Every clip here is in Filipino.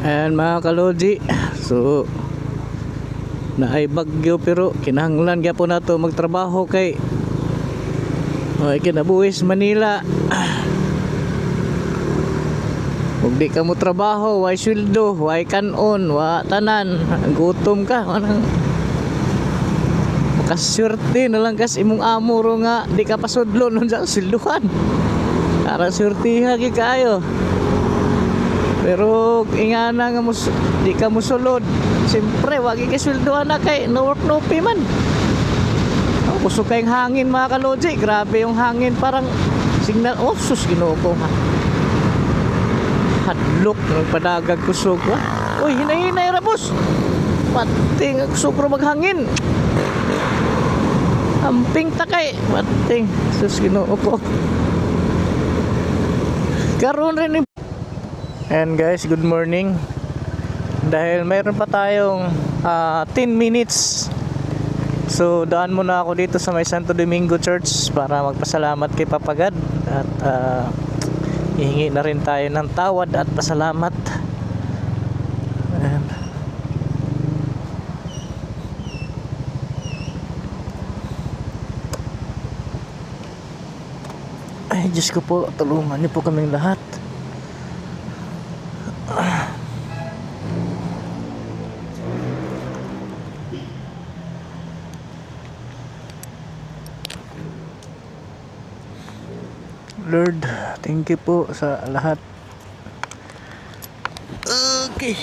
Ayan mga kalodji, so naay bagyo pero kinahanglan gyapon nato magtrabaho kay kinabuhis Manila. Kung di ka mo trabaho, way sweldo, way kanon, wa tanan, gutom ka, anang makaswerte na lang kas imong amuro nga di ka pasudlo nun sa silduhan. Para swertiha gi kayo. Pero ingana nga di ka musulod, siyempre wagi ka sweldohan na kay no work no pay man. Kusog kayong hangin mga kalodji, grabe yung hangin, parang signal, oh sus Ginoo ko ha. Hadlok, nagpadagag kusog ha. Uy, hinay-hinay ra boss. Pating kusog maghangin. Amping takay, pating sus Ginoo ko. Karon rin. And guys, good morning. Dahil mayroon pa tayong 10 minutes, so daan muna ako dito sa may Santo Domingo Church para magpasalamat kay Papa God. At hihingi na rin tayo ng tawad at pasalamat. And ay Diyos ko po, tulungan niyo po kaming lahat. Lord, thank you po sa lahat. Okay.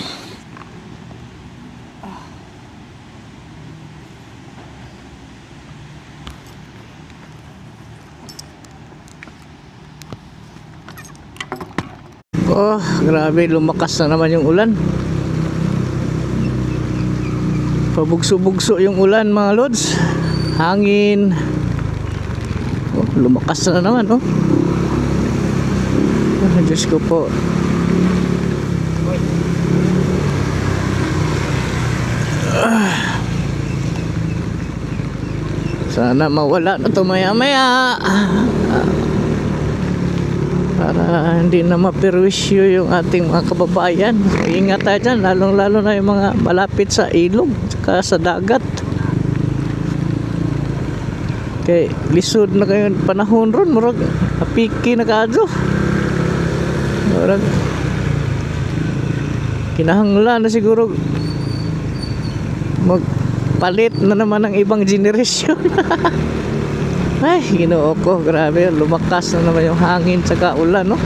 Oh, grabe, lumakas na naman yung ulan. Pabugso-bugso yung ulan mga lods. Hangin. Oh, lumakas na naman oh. Diyos ko po. Sana mawala na ito maya-maya para hindi na maperwisyo yung ating mga kababayan. So, ingat tayo dyan, lalong-lalo na yung mga malapit sa ilog saka sa dagat. Okay, lisod na kayo panahon ron, murag apiki na kadyo. Kinahanglan na siguro magpalit na naman ng ibang generation. Ay, Ginoo ko, grabe, lumakas na naman yung hangin sa ulan, no?